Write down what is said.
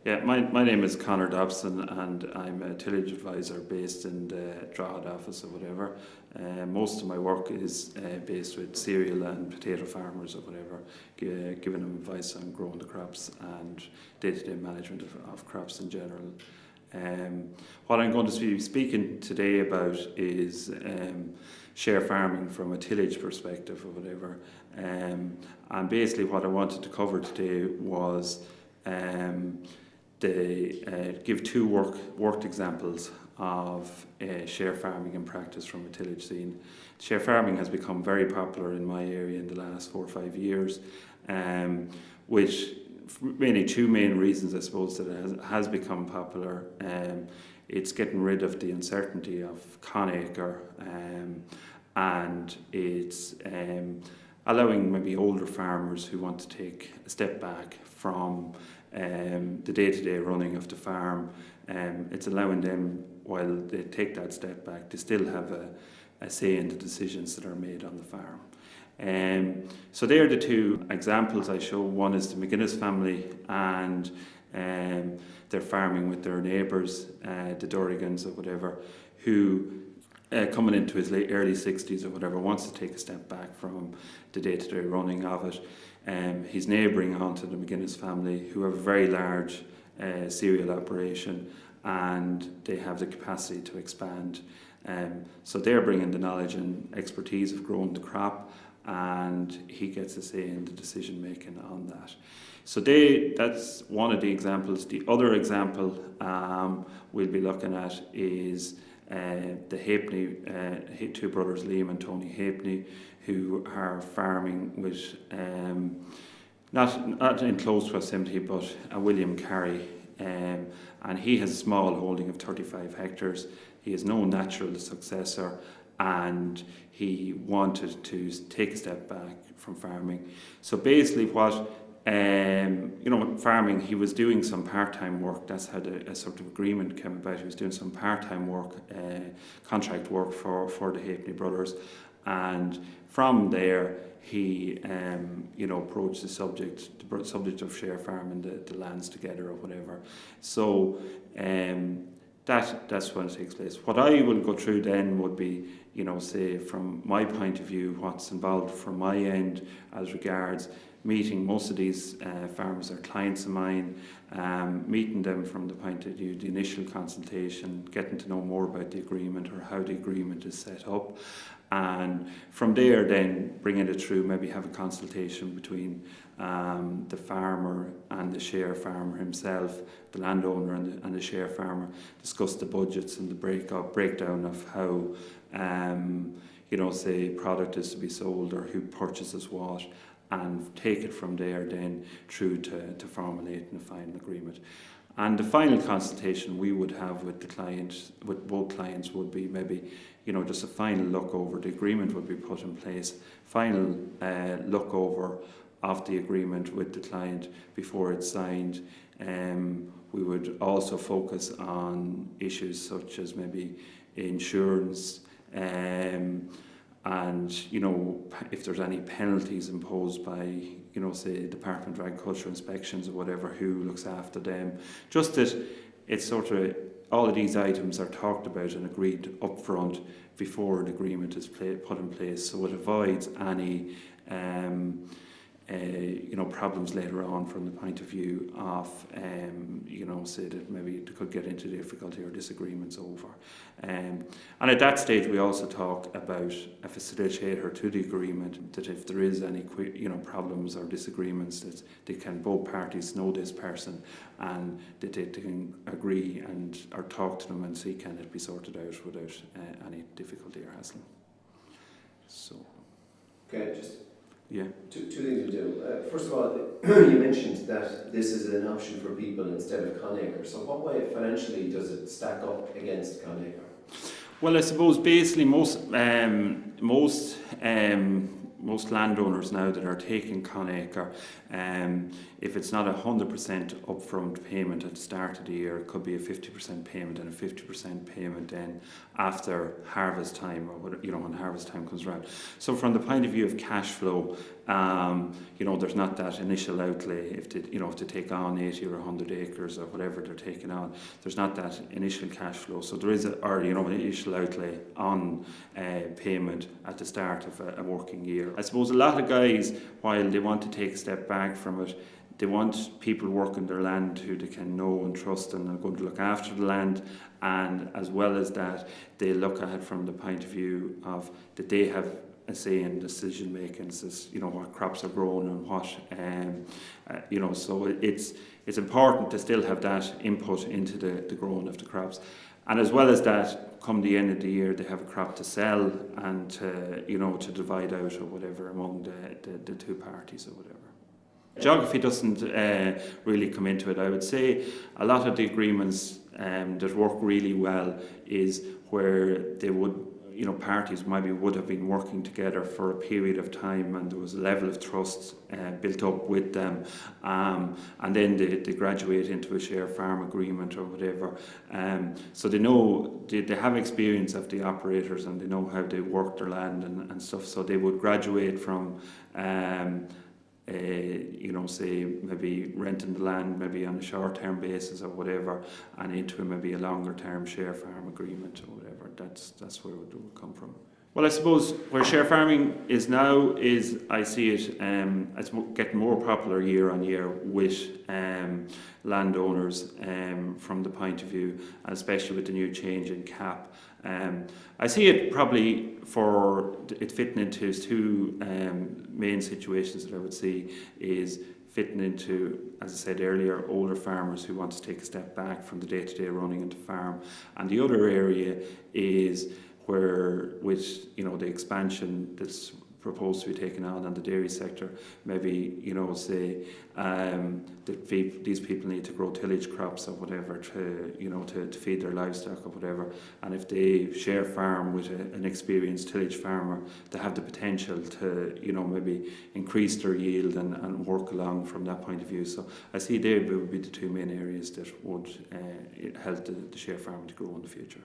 Yeah, my name is Conor Dobson, and I'm a tillage advisor based in the Drogheda office or whatever. Most of my work is based with cereal and potato farmers or whatever, giving them advice on growing the crops and day-to-day management of crops in general. What I'm going to be speaking today about is share farming from a tillage perspective or whatever. And basically what I wanted to cover today was give two worked examples of share farming in practice from a tillage scene. Share farming has become very popular in my area in the last 4 or 5 years, which mainly two main reasons, I suppose, that it has become popular. It's getting rid of the uncertainty of Conacre, and it's allowing maybe older farmers who want to take a step back from the day-to-day running of the farm. It's allowing them, while they take that step back, to still have a say in the decisions that are made on the farm. So they are the two examples I show. One is the McGuinness family, and they're farming with their neighbours, the Dorrigans or whatever, who coming into his early 60s or whatever, wants to take a step back from the day-to-day running of it. He's neighbouring onto the McGuinness family, who have a very large cereal operation, and they have the capacity to expand. So they're bringing the knowledge and expertise of growing the crop, and he gets a say in the decision making on that. So that's one of the examples. The other example we'll be looking at is the Halfpenny, two brothers, Liam and Tony Halfpenny, who are farming with not in close proximity, but William Carey, and he has a small holding of 35 hectares. He has no natural successor, and he wanted to take a step back from farming. So basically farming, he was doing some part-time work. That's how a sort of agreement came about. He was doing some part-time work, contract work for the Halfpenny brothers, and from there he approached the subject of share farming, the lands together or whatever. So that's when it takes place. What I will go through then would be, say from my point of view, what's involved from my end as regards meeting most of these farmers are clients of mine, meeting them from the point of view, the initial consultation, getting to know more about the agreement or how the agreement is set up, and from there then bringing it through, maybe have a consultation between the farmer and the share farmer himself, the landowner and the share farmer, discuss the budgets and the breakdown of how say product is to be sold or who purchases what, and take it from there then through to formulating a final agreement. And the final consultation we would have with the client, with both clients, would be maybe, just a final look over. The agreement would be put in place, final look over of the agreement with the client before it's signed. We would also focus on issues such as maybe insurance, and if there's any penalties imposed by say Department of Agriculture inspections or whatever, who looks after them. Just that it's sort of all of these items are talked about and agreed up front before an agreement is put in place, so it avoids any problems later on from the point of view of say that maybe they could get into difficulty or disagreements over. And at that stage we also talk about a facilitator to the agreement, that if there is any problems or disagreements, that both parties know this person, and that they can agree or talk to them and see can it be sorted out without any difficulty or hassle. So okay, just yeah. Two things to do. First of all, you mentioned that this is an option for people instead of Conacre. So what way financially does it stack up against Conacre? Well, I suppose basically most most landowners now that are taking Conacre, if it's not 100% upfront payment at the start of the year, it could be a 50% payment and a 50% payment then after harvest time, or when harvest time comes around. So from the point of view of cash flow, there's not that initial outlay if to take on 80 or 100 acres or whatever they're taking on. There's not that initial cash flow, so there is an initial outlay on payment at the start of a working year. I suppose a lot of guys, while they want to take a step back from it, they want people working their land who they can know and trust and are going to look after the land, and as well as that, they look at it from the point of view of that they have a say in decision making, what crops are grown and what, so it's important to still have that input into the growing of the crops. And as well as that, come the end of the year, they have a crop to sell and to divide out or whatever among the two parties or whatever. Geography doesn't really come into it. I would say a lot of the agreements that work really well is where they would, parties maybe would have been working together for a period of time, and there was a level of trust built up with them, and then they graduate into a share farm agreement or whatever. So they know, they have experience of the operators, and they know how they work their land and stuff, so they would graduate from say maybe renting the land maybe on a short-term basis or whatever, and into maybe a longer-term share farm agreement or whatever. That's where it would come from. Well, I suppose where share farming is now is, I see it, it's getting more popular year on year with landowners from the point of view, and especially with the new change in cap. I see it probably for it fitting into two main situations that I would see is fitting into, as I said earlier, older farmers who want to take a step back from the day-to-day running into farm, and the other area is where, with the expansion that's proposed to be taken on the dairy sector, maybe say that these people need to grow tillage crops or whatever to feed their livestock or whatever, and if they share farm with an experienced tillage farmer, they have the potential to maybe increase their yield and work along from that point of view. So I see they would be the two main areas that would help the share farming to grow in the future.